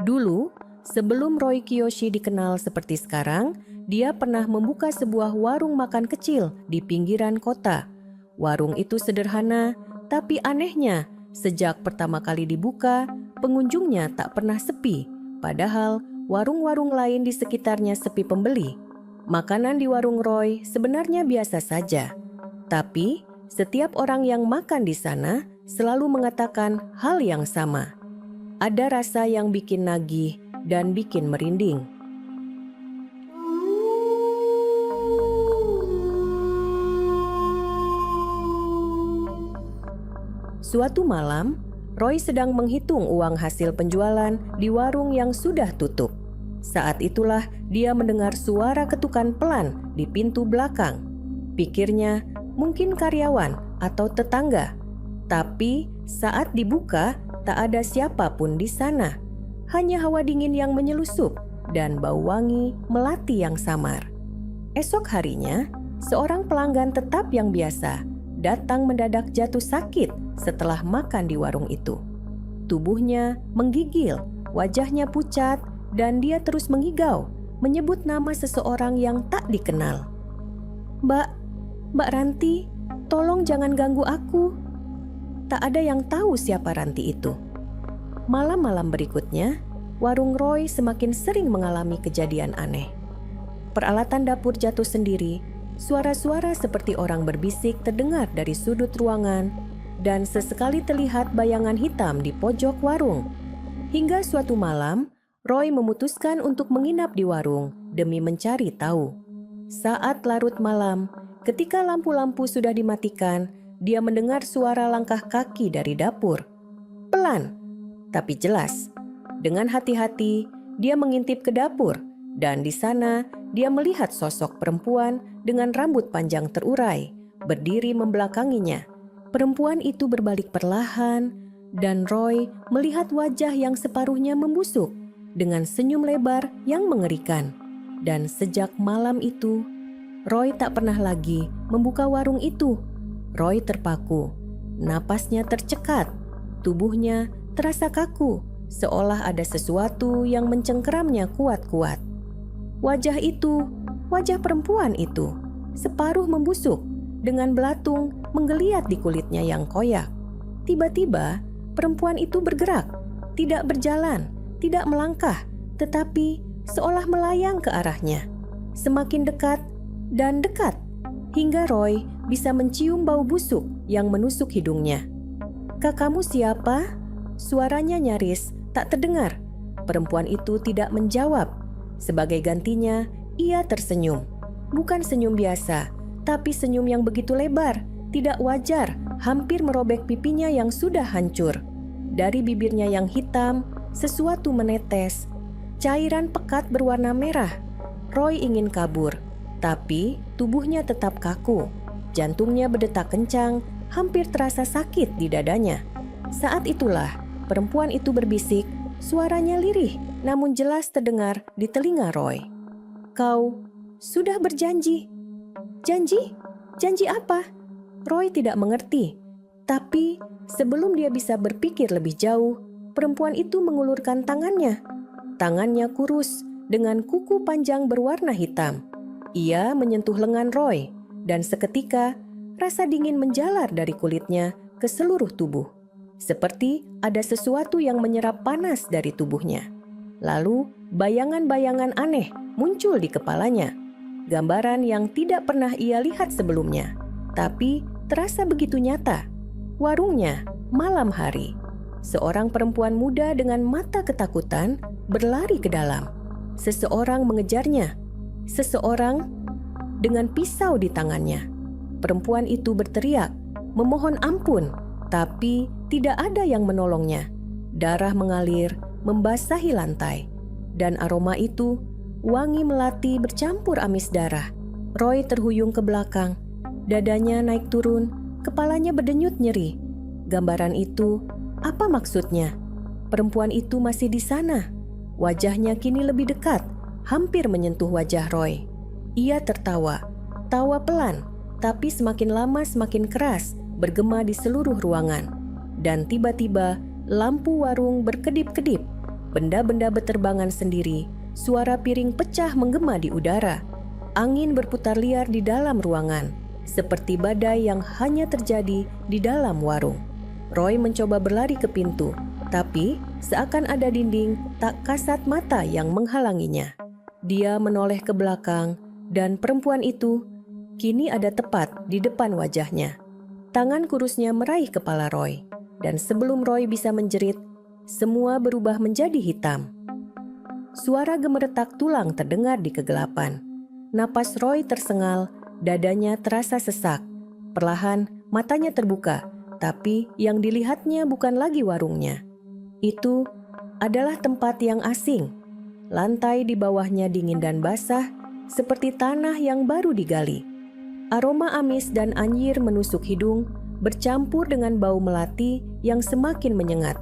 Dulu, sebelum Roy Kiyoshi dikenal seperti sekarang, dia pernah membuka sebuah warung makan kecil di pinggiran kota. Warung itu sederhana, tapi anehnya, sejak pertama kali dibuka, pengunjungnya tak pernah sepi. Padahal, warung-warung lain di sekitarnya sepi pembeli. Makanan di warung Roy sebenarnya biasa saja. Tapi, setiap orang yang makan di sana selalu mengatakan hal yang sama. Ada rasa yang bikin nagih dan bikin merinding. Suatu malam, Roy sedang menghitung uang hasil penjualan di warung yang sudah tutup. Saat itulah dia mendengar suara ketukan pelan di pintu belakang. Pikirnya mungkin karyawan atau tetangga. Tapi saat dibuka, tak ada siapapun di sana. Hanya hawa dingin yang menyelusup dan bau wangi melati yang samar. Esok harinya, seorang pelanggan tetap yang biasa datang mendadak jatuh sakit setelah makan di warung itu. Tubuhnya menggigil, wajahnya pucat, dan dia terus mengigau, menyebut nama seseorang yang tak dikenal. Mbak Ranti, tolong jangan ganggu aku." Tak ada yang tahu siapa Ranti itu. Malam-malam berikutnya, warung Roy semakin sering mengalami kejadian aneh. Peralatan dapur jatuh sendiri, suara-suara seperti orang berbisik terdengar dari sudut ruangan, dan sesekali terlihat bayangan hitam di pojok warung. Hingga suatu malam, Roy memutuskan untuk menginap di warung demi mencari tahu. Saat larut malam, ketika lampu-lampu sudah dimatikan, dia mendengar suara langkah kaki dari dapur. Pelan, tapi jelas. Dengan hati-hati, dia mengintip ke dapur, dan di sana dia melihat sosok perempuan dengan rambut panjang terurai, berdiri membelakanginya. Perempuan itu berbalik perlahan, dan Roy melihat wajah yang separuhnya membusuk, dengan senyum lebar yang mengerikan. Dan sejak malam itu, Roy tak pernah lagi membuka warung itu. Roy terpaku, napasnya tercekat, tubuhnya terasa kaku, seolah ada sesuatu yang mencengkeramnya kuat-kuat. Wajah perempuan itu, separuh membusuk, dengan belatung menggeliat di kulitnya yang koyak. Tiba-tiba, perempuan itu bergerak, tidak berjalan, tidak melangkah, tetapi seolah melayang ke arahnya. Semakin dekat dan dekat, hingga Roy bisa mencium bau busuk yang menusuk hidungnya. "Kakakmu siapa?" Suaranya nyaris tak terdengar. Perempuan itu tidak menjawab. Sebagai gantinya, ia tersenyum. Bukan senyum biasa, tapi senyum yang begitu lebar, tidak wajar, hampir merobek pipinya yang sudah hancur. Dari bibirnya yang hitam, sesuatu menetes, cairan pekat berwarna merah. Roy ingin kabur, tapi tubuhnya tetap kaku. Jantungnya berdetak kencang, hampir terasa sakit di dadanya. Saat itulah perempuan itu berbisik, suaranya lirih namun jelas terdengar di telinga Roy. "Kau sudah berjanji." "Janji? Janji apa?" Roy tidak mengerti. Tapi sebelum dia bisa berpikir lebih jauh, perempuan itu mengulurkan tangannya. Tangannya kurus dengan kuku panjang berwarna hitam. Ia menyentuh lengan Roy, dan seketika rasa dingin menjalar dari kulitnya ke seluruh tubuh. Seperti ada sesuatu yang menyerap panas dari tubuhnya. Lalu bayangan-bayangan aneh muncul di kepalanya. Gambaran yang tidak pernah ia lihat sebelumnya, tapi terasa begitu nyata. Warungnya malam hari. Seorang perempuan muda dengan mata ketakutan berlari ke dalam. Seseorang mengejarnya. Seseorang dengan pisau di tangannya. Perempuan itu berteriak, memohon ampun, tapi tidak ada yang menolongnya. Darah mengalir, membasahi lantai. Dan aroma itu, wangi melati bercampur amis darah. Roy terhuyung ke belakang. Dadanya naik turun, kepalanya berdenyut nyeri. Gambaran itu, apa maksudnya? Perempuan itu masih di sana. Wajahnya kini lebih dekat, hampir menyentuh wajah Roy. Ia tertawa, tawa pelan, tapi semakin lama semakin keras, bergema di seluruh ruangan. Dan tiba-tiba lampu warung berkedip-kedip. Benda-benda beterbangan sendiri, suara piring pecah menggema di udara. Angin berputar liar di dalam ruangan, seperti badai yang hanya terjadi di dalam warung. Roy mencoba berlari ke pintu, tapi seakan ada dinding tak kasat mata yang menghalanginya. Dia menoleh ke belakang, dan perempuan itu kini ada tepat di depan wajahnya. Tangan kurusnya meraih kepala Roy, dan sebelum Roy bisa menjerit, semua berubah menjadi hitam. Suara gemeretak tulang terdengar di kegelapan. Napas Roy tersengal, dadanya terasa sesak. Perlahan matanya terbuka, tapi yang dilihatnya bukan lagi warungnya. Itu adalah tempat yang asing. Lantai di bawahnya dingin dan basah, seperti tanah yang baru digali. Aroma amis dan anyir menusuk hidung, bercampur dengan bau melati yang semakin menyengat.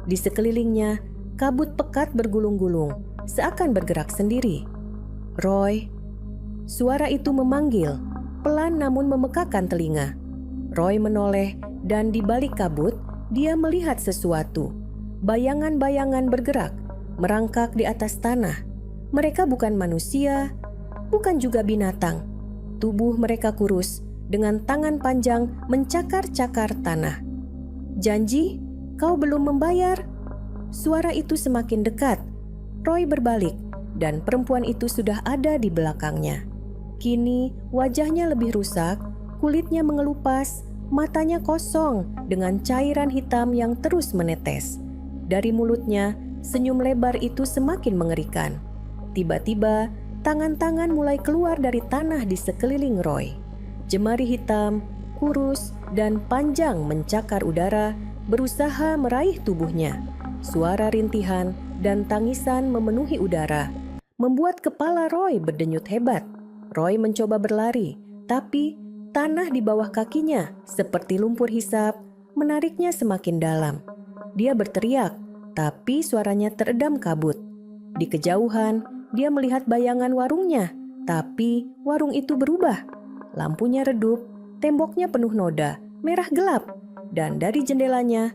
Di sekelilingnya, kabut pekat bergulung-gulung, seakan bergerak sendiri. "Roy." Suara itu memanggil, pelan namun memekakan telinga. Roy menoleh dan di balik kabut, dia melihat sesuatu. Bayangan-bayangan bergerak, merangkak di atas tanah. Mereka bukan manusia, bukan juga binatang. Tubuh mereka kurus, dengan tangan panjang mencakar-cakar tanah. "Janji, kau belum membayar." Suara itu semakin dekat. Roy berbalik, dan perempuan itu sudah ada di belakangnya. Kini wajahnya lebih rusak, kulitnya mengelupas, matanya kosong dengan cairan hitam yang terus menetes. Dari mulutnya, senyum lebar itu semakin mengerikan. Tiba-tiba, tangan-tangan mulai keluar dari tanah di sekeliling Roy. Jemari hitam, kurus, dan panjang mencakar udara, berusaha meraih tubuhnya. Suara rintihan dan tangisan memenuhi udara, membuat kepala Roy berdenyut hebat. Roy mencoba berlari, tapi tanah di bawah kakinya seperti lumpur hisap, menariknya semakin dalam. Dia berteriak, tapi suaranya teredam kabut. Di kejauhan, dia melihat bayangan warungnya, tapi warung itu berubah. Lampunya redup, temboknya penuh noda, merah gelap, dan dari jendelanya,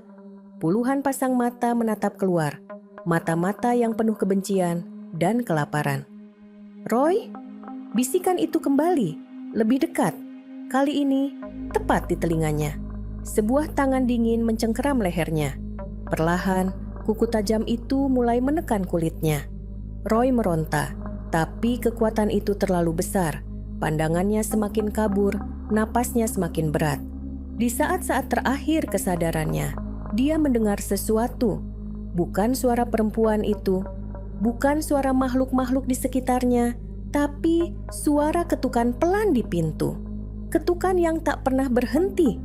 puluhan pasang mata menatap keluar. Mata-mata yang penuh kebencian dan kelaparan. "Roy?" Bisikan itu kembali, lebih dekat. Kali ini, tepat di telinganya. Sebuah tangan dingin mencengkeram lehernya. Perlahan, kuku tajam itu mulai menekan kulitnya. Roy meronta, tapi kekuatan itu terlalu besar. Pandangannya semakin kabur, napasnya semakin berat. Di saat-saat terakhir kesadarannya, dia mendengar sesuatu. Bukan suara perempuan itu, bukan suara makhluk-makhluk di sekitarnya, tapi suara ketukan pelan di pintu. Ketukan yang tak pernah berhenti,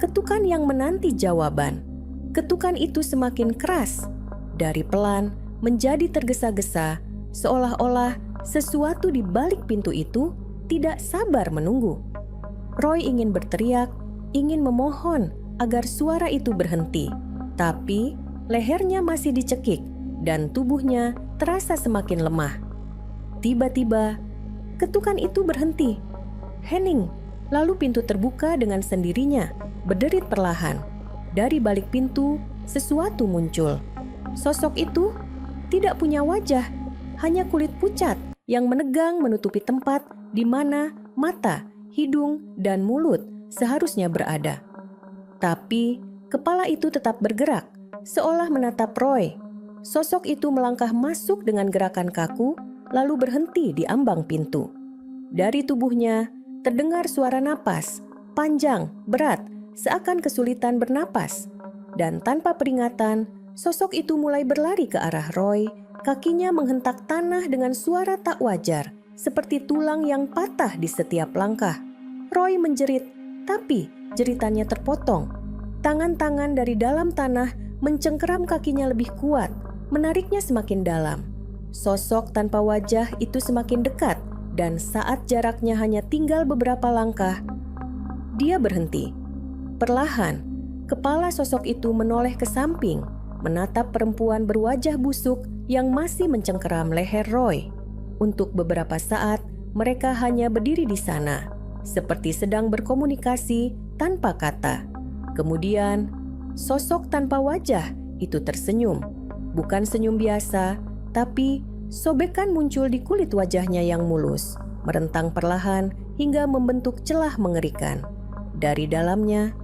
ketukan yang menanti jawaban. Ketukan itu semakin keras, dari pelan menjadi tergesa-gesa, seolah-olah sesuatu di balik pintu itu tidak sabar menunggu. Roy ingin berteriak, ingin memohon agar suara itu berhenti, tapi lehernya masih dicekik dan tubuhnya terasa semakin lemah. Tiba-tiba, ketukan itu berhenti. "Henning!" Lalu pintu terbuka dengan sendirinya, berderit perlahan. Dari balik pintu, sesuatu muncul. Sosok itu tidak punya wajah, hanya kulit pucat yang menegang menutupi tempat di mana mata, hidung, dan mulut seharusnya berada. Tapi kepala itu tetap bergerak, seolah menatap Roy. Sosok itu melangkah masuk dengan gerakan kaku, lalu berhenti di ambang pintu. Dari tubuhnya terdengar suara napas, panjang, berat, seakan kesulitan bernapas. Dan tanpa peringatan, sosok itu mulai berlari ke arah Roy. Kakinya menghentak tanah dengan suara tak wajar, seperti tulang yang patah di setiap langkah. Roy menjerit, tapi jeritannya terpotong. Tangan-tangan dari dalam tanah mencengkeram kakinya lebih kuat, menariknya semakin dalam. Sosok tanpa wajah itu semakin dekat, dan saat jaraknya hanya tinggal beberapa langkah, dia berhenti. Perlahan, kepala sosok itu menoleh ke samping, menatap perempuan berwajah busuk yang masih mencengkeram leher Roy. Untuk beberapa saat, mereka hanya berdiri di sana, seperti sedang berkomunikasi tanpa kata. Kemudian, sosok tanpa wajah itu tersenyum. Bukan senyum biasa, tapi sobekan muncul di kulit wajahnya yang mulus, merentang perlahan hingga membentuk celah mengerikan. Dari dalamnya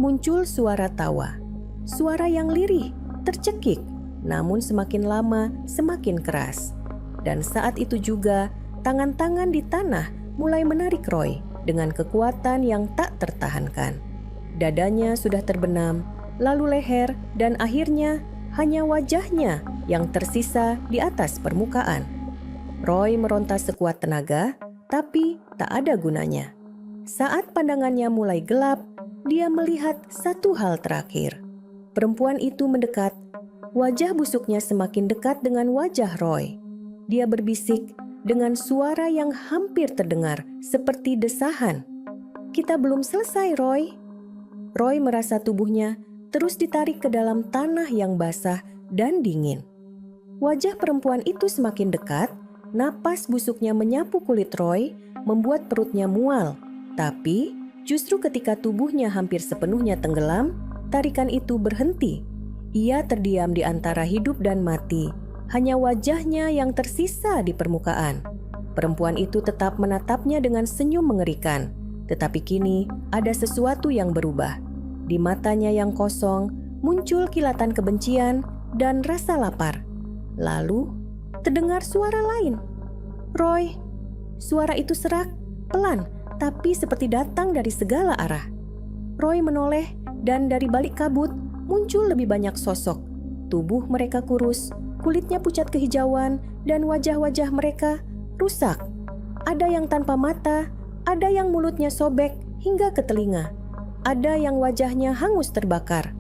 muncul suara tawa. Suara yang lirih, tercekik, namun semakin lama semakin keras. Dan saat itu juga tangan-tangan di tanah mulai menarik Roy dengan kekuatan yang tak tertahankan. Dadanya sudah terbenam, lalu leher, dan akhirnya hanya wajahnya yang tersisa di atas permukaan. Roy meronta sekuat tenaga, tapi tak ada gunanya. Saat pandangannya mulai gelap, dia melihat satu hal terakhir. Perempuan itu mendekat. Wajah busuknya semakin dekat dengan wajah Roy. Dia berbisik dengan suara yang hampir terdengar seperti desahan. "Kita belum selesai, Roy." Roy merasa tubuhnya terus ditarik ke dalam tanah yang basah dan dingin. Wajah perempuan itu semakin dekat, napas busuknya menyapu kulit Roy, membuat perutnya mual. Tapi justru ketika tubuhnya hampir sepenuhnya tenggelam, tarikan itu berhenti. Ia terdiam di antara hidup dan mati, hanya wajahnya yang tersisa di permukaan. Perempuan itu tetap menatapnya dengan senyum mengerikan, tetapi kini ada sesuatu yang berubah. Di matanya yang kosong muncul kilatan kebencian dan rasa lapar. Lalu terdengar suara lain. "Roy!" Suara itu serak, pelan, tapi seperti datang dari segala arah. Roy menoleh dan dari balik kabut muncul lebih banyak sosok. Tubuh mereka kurus, kulitnya pucat kehijauan, dan wajah-wajah mereka rusak. Ada yang tanpa mata, ada yang mulutnya sobek hingga ke telinga. Ada yang wajahnya hangus terbakar.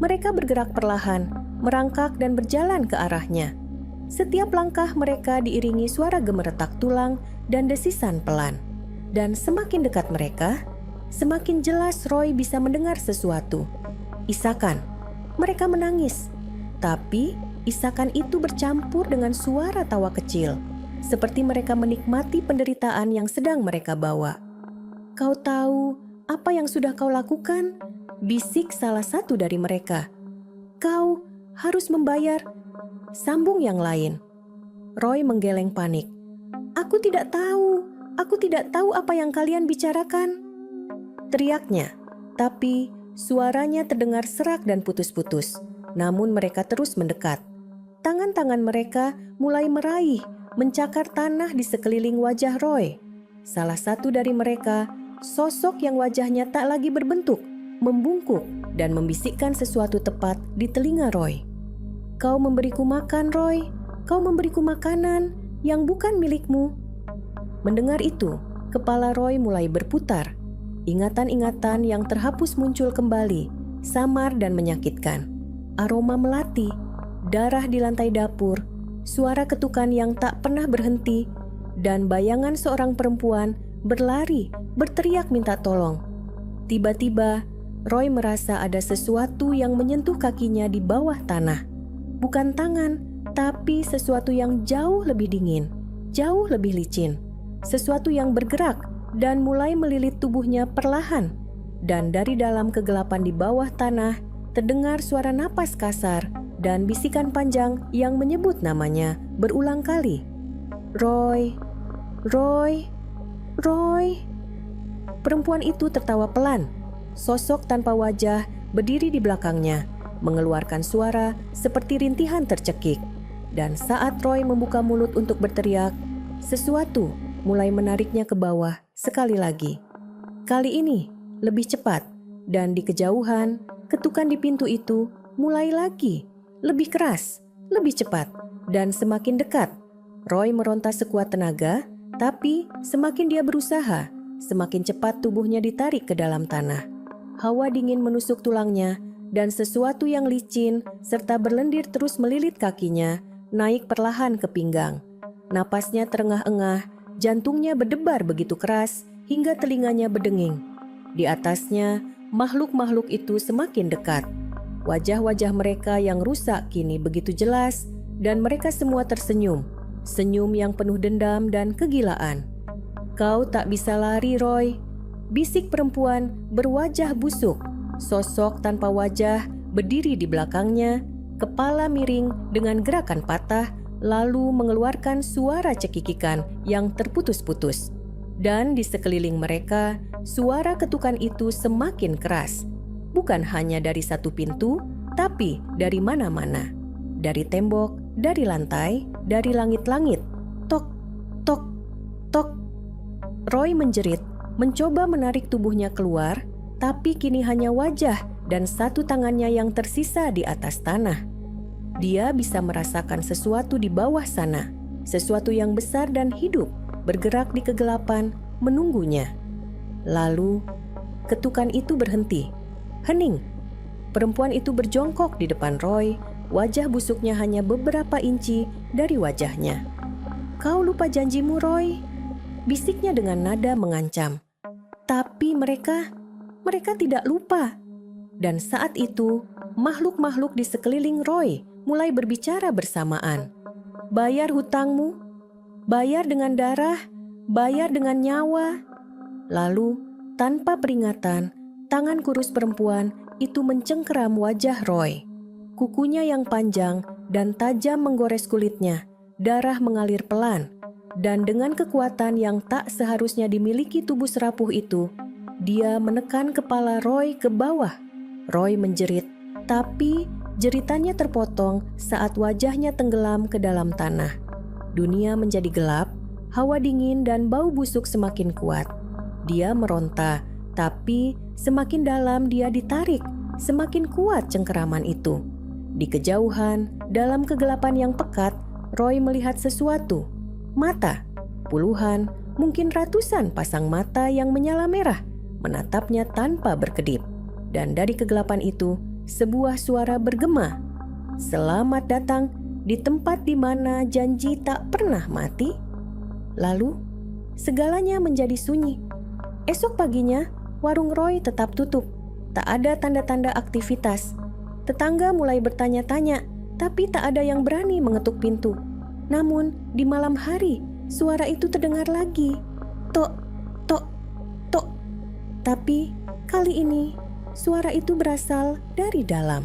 Mereka bergerak perlahan, merangkak dan berjalan ke arahnya. Setiap langkah mereka diiringi suara gemeretak tulang dan desisan pelan. Dan semakin dekat mereka, semakin jelas Roy bisa mendengar sesuatu. Isakan. Mereka menangis. Tapi isakan itu bercampur dengan suara tawa kecil, seperti mereka menikmati penderitaan yang sedang mereka bawa. "Kau tahu apa yang sudah kau lakukan?" bisik salah satu dari mereka. "Kau harus membayar," sambung yang lain. Roy menggeleng panik. Aku tidak tahu apa yang kalian bicarakan," teriaknya. Tapi suaranya terdengar serak dan putus-putus, namun mereka terus mendekat. Tangan-tangan mereka mulai meraih, mencakar tanah di sekeliling wajah Roy. Salah satu dari mereka, sosok yang wajahnya tak lagi berbentuk, membungkuk dan membisikkan sesuatu tepat di telinga Roy. "Kau memberiku makan, Roy. Kau memberiku makanan yang bukan milikmu." Mendengar itu, kepala Roy mulai berputar. Ingatan-ingatan yang terhapus muncul kembali, samar dan menyakitkan. Aroma melati, darah di lantai dapur, suara ketukan yang tak pernah berhenti, dan bayangan seorang perempuan berlari, berteriak minta tolong. Tiba-tiba, Roy merasa ada sesuatu yang menyentuh kakinya di bawah tanah. Bukan tangan, tapi sesuatu yang jauh lebih dingin, jauh lebih licin. Sesuatu yang bergerak dan mulai melilit tubuhnya perlahan. Dan dari dalam kegelapan di bawah tanah, terdengar suara napas kasar dan bisikan panjang yang menyebut namanya berulang kali. "Roy, Roy, Roy." Perempuan itu tertawa pelan. Sosok tanpa wajah berdiri di belakangnya, mengeluarkan suara seperti rintihan tercekik. Dan saat Roy membuka mulut untuk berteriak, sesuatu mulai menariknya ke bawah sekali lagi. Kali ini lebih cepat, dan di kejauhan, ketukan di pintu itu mulai lagi, lebih keras, lebih cepat, dan semakin dekat. Roy meronta sekuat tenaga, tapi semakin dia berusaha, semakin cepat tubuhnya ditarik ke dalam tanah. Hawa dingin menusuk tulangnya, dan sesuatu yang licin serta berlendir terus melilit kakinya, naik perlahan ke pinggang. Napasnya terengah-engah, jantungnya berdebar begitu keras hingga telinganya berdenging. Di atasnya, makhluk-makhluk itu semakin dekat. Wajah-wajah mereka yang rusak kini begitu jelas, dan mereka semua tersenyum, senyum yang penuh dendam dan kegilaan. "Kau tak bisa lari, Roy," bisik perempuan berwajah busuk. Sosok tanpa wajah berdiri di belakangnya, kepala miring dengan gerakan patah, lalu mengeluarkan suara cekikikan yang terputus-putus. Dan di sekeliling mereka, suara ketukan itu semakin keras. Bukan hanya dari satu pintu, tapi dari mana-mana. Dari tembok, dari lantai, dari langit-langit. Tok, tok, tok. Roy menjerit, mencoba menarik tubuhnya keluar, tapi kini hanya wajah dan satu tangannya yang tersisa di atas tanah. Dia bisa merasakan sesuatu di bawah sana, sesuatu yang besar dan hidup, bergerak di kegelapan, menunggunya. Lalu, ketukan itu berhenti. Hening. Perempuan itu berjongkok di depan Roy, wajah busuknya hanya beberapa inci dari wajahnya. "Kau lupa janjimu, Roy," bisiknya dengan nada mengancam. Tapi mereka tidak lupa. Dan saat itu, makhluk-makhluk di sekeliling Roy mulai berbicara bersamaan. "Bayar hutangmu, bayar dengan darah, bayar dengan nyawa." Lalu, tanpa peringatan, tangan kurus perempuan itu mencengkeram wajah Roy. Kukunya yang panjang dan tajam menggores kulitnya, darah mengalir pelan. Dan dengan kekuatan yang tak seharusnya dimiliki tubuh serapuh itu, dia menekan kepala Roy ke bawah. Roy menjerit, tapi jeritannya terpotong saat wajahnya tenggelam ke dalam tanah. Dunia menjadi gelap, hawa dingin dan bau busuk semakin kuat. Dia meronta, tapi semakin dalam dia ditarik, semakin kuat cengkeraman itu. Di kejauhan, dalam kegelapan yang pekat, Roy melihat sesuatu. Mata, puluhan, mungkin ratusan pasang mata yang menyala merah, menatapnya tanpa berkedip. Dan dari kegelapan itu, sebuah suara bergema, "Selamat datang di tempat di mana janji tak pernah mati." Lalu, segalanya menjadi sunyi. Esok paginya, warung Roy tetap tutup. Tak ada tanda-tanda aktivitas. Tetangga mulai bertanya-tanya, tapi tak ada yang berani mengetuk pintu. Namun, di malam hari, suara itu terdengar lagi. Tok, tok, tok. Tapi, kali ini, suara itu berasal dari dalam.